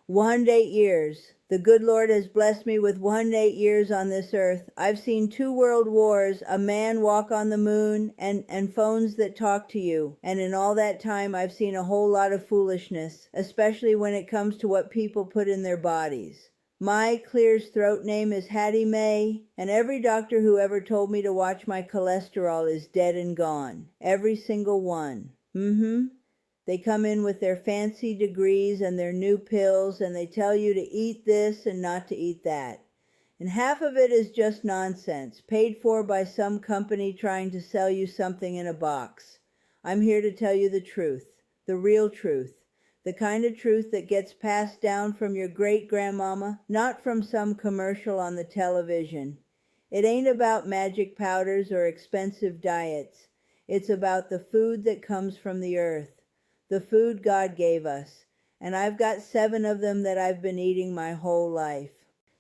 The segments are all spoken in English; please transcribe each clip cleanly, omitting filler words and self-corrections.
108 years. The good Lord has blessed me with 108 years on this earth. I've seen 2 world wars, a man walk on the moon, and phones that talk to you. And in all that time, I've seen a whole lot of foolishness, especially when it comes to what people put in their bodies. My Clear's throat name is Hattie Mae, and every doctor who ever told me to watch my cholesterol is dead and gone. Every single one. They come in with their fancy degrees and their new pills, and they tell you to eat this and not to eat that. And half of it is just nonsense, paid for by some company trying to sell you something in a box. I'm here to tell you the truth, the real truth, the kind of truth that gets passed down from your great-grandmama, not from some commercial on the television. It ain't about magic powders or expensive diets. It's about the food that comes from the earth. The food God gave us, and I've got 7 of them that I've been eating my whole life.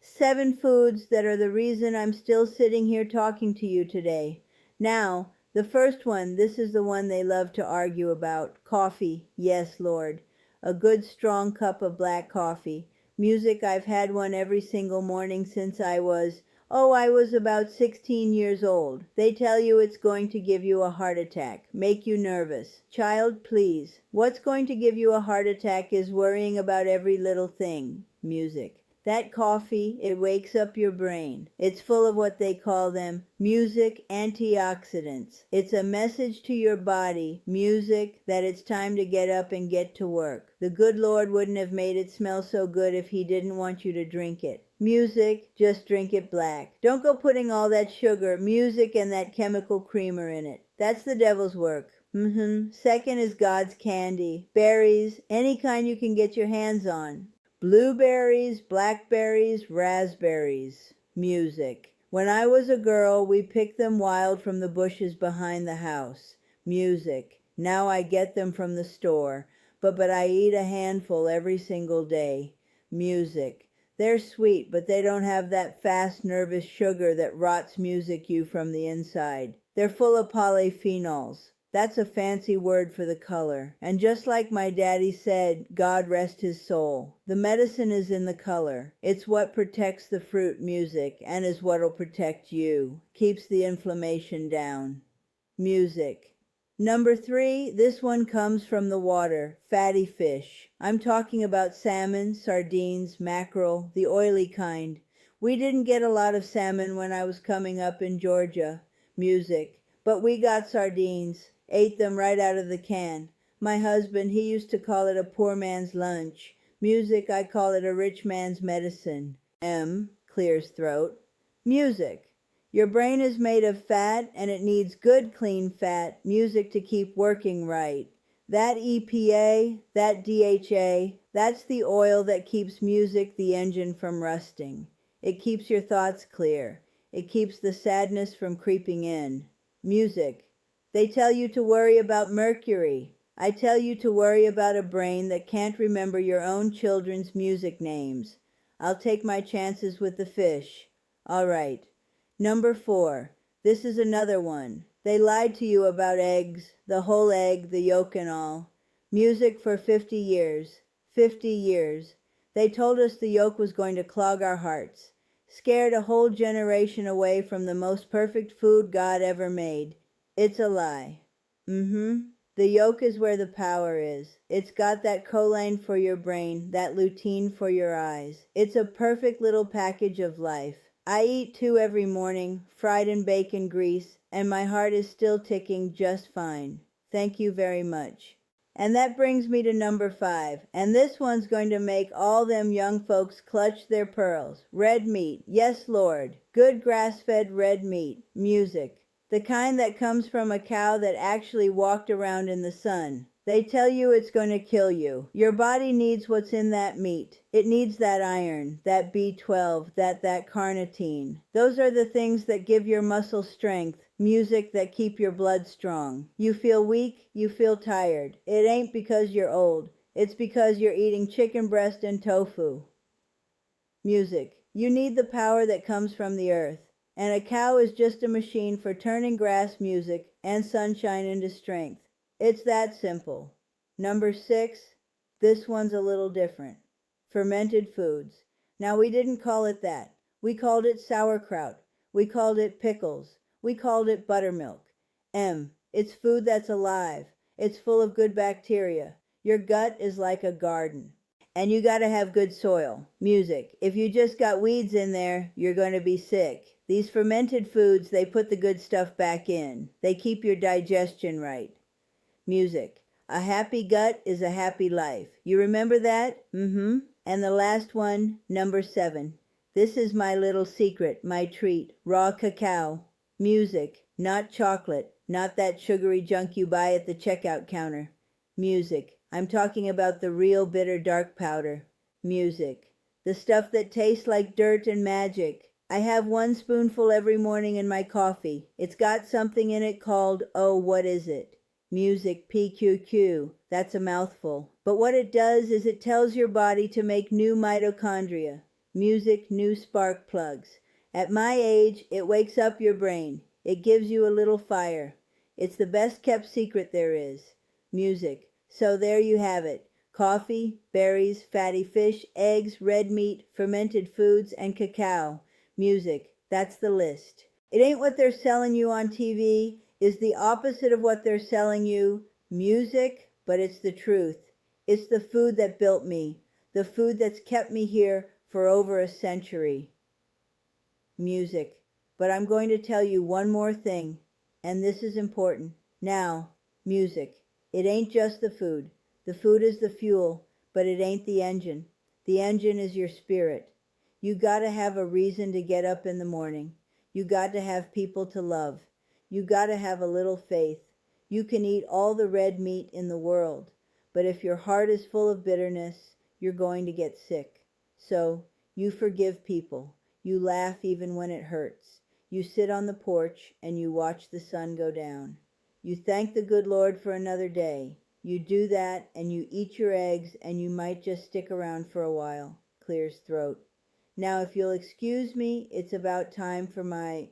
7 foods that are the reason I'm still sitting here talking to you today. Now, the first one, this is the one they love to argue about. Coffee. Yes, Lord. A good strong cup of black coffee. Music, I've had one every single morning since I was about 16 years old. They tell you it's going to give you a heart attack, make you nervous. Child, please. What's going to give you a heart attack is worrying about every little thing. Music. That coffee, it wakes up your brain. It's full of what they call them music antioxidants. It's a message to your body, music, that it's time to get up and get to work. The good Lord wouldn't have made it smell so good if he didn't want you to drink it. Music, just drink it black. Don't go putting all that sugar, music, and that chemical creamer in it. That's the devil's work. Second is God's candy. Berries, any kind you can get your hands on. Blueberries, blackberries, raspberries. Music. When I was a girl, we picked them wild from the bushes behind the house. Music. Now I get them from the store, but I eat a handful every single day. Music. They're sweet, but they don't have that fast, nervous sugar that rots music you from the inside. They're full of polyphenols. That's a fancy word for the color. And just like my daddy said, God rest his soul, the medicine is in the color. It's what protects the fruit, music, and is what'll protect you. Keeps the inflammation down. Music. Number 3, this one comes from the water, fatty fish. I'm talking about salmon, sardines, mackerel, the oily kind. We didn't get a lot of salmon when I was coming up in Georgia. Music. But we got sardines, ate them right out of the can. My husband, he used to call it a poor man's lunch. Music, I call it a rich man's medicine. Clears throat. Music. Your brain is made of fat, and it needs good, clean fat, music to keep working right. That EPA, that DHA, that's the oil that keeps music, the engine, from rusting. It keeps your thoughts clear. It keeps the sadness from creeping in. Music. They tell you to worry about mercury. I tell you to worry about a brain that can't remember your own children's music names. I'll take my chances with the fish. All right. Number 4. This is another one. They lied to you about eggs, the whole egg, the yolk and all. Music for 50 years. 50 years. They told us the yolk was going to clog our hearts. Scared a whole generation away from the most perfect food God ever made. It's a lie. The yolk is where the power is. It's got that choline for your brain, that lutein for your eyes. It's a perfect little package of life. I eat 2 every morning, fried in bacon grease, and my heart is still ticking just fine. Thank you very much. And that brings me to number 5, and this one's going to make all them young folks clutch their pearls. Red meat. Yes, Lord. Good grass-fed red meat. Music. The kind that comes from a cow that actually walked around in the sun. They tell you it's going to kill you. Your body needs what's in that meat. It needs that iron, that B12, that carnitine. Those are the things that give your muscles strength, music that keep your blood strong. You feel weak, you feel tired. It ain't because you're old. It's because you're eating chicken breast and tofu. Music. You need the power that comes from the earth. And a cow is just a machine for turning grass, music, and sunshine into strength. It's that simple. Number 6, this one's a little different. fermented foods. Now, we didn't call it that. We called it sauerkraut. We called it pickles. We called it buttermilk. It's food that's alive. It's full of good bacteria. Your gut is like a garden. And you got to have good soil. Music. If you just got weeds in there, you're going to be sick. These fermented foods, they put the good stuff back in. They keep your digestion right. Music. A happy gut is a happy life. You remember that? And the last one, number 7. This is my little secret, my treat, raw cacao. Music, not chocolate, not that sugary junk you buy at the checkout counter. Music. I'm talking about the real bitter dark powder. Music. The stuff that tastes like dirt and magic. I have 1 spoonful every morning in my coffee. It's got something in it called, oh, what is it? Music, PQQ. That's a mouthful. But what it does is it tells your body to make new mitochondria. Music, new spark plugs. At my age, it wakes up your brain. It gives you a little fire. It's the best kept secret there is. Music. So there you have it. Coffee, berries, fatty fish, eggs, red meat, fermented foods, and cacao. Music. That's the list. It ain't what they're selling you on TV. Is the opposite of what they're selling you. Music, but it's the truth. It's the food that built me. The food that's kept me here for over a century. Music. But I'm going to tell you one more thing, and this is important. Now, music. It ain't just the food. The food is the fuel, but it ain't the engine. The engine is your spirit. You got to have a reason to get up in the morning. You got to have people to love. You got to have a little faith. You can eat all the red meat in the world, but if your heart is full of bitterness, you're going to get sick. So, you forgive people. You laugh even when it hurts. You sit on the porch and you watch the sun go down. You thank the good Lord for another day. You do that and you eat your eggs and you might just stick around for a while. Clears throat. Now, if you'll excuse me, it's about time for my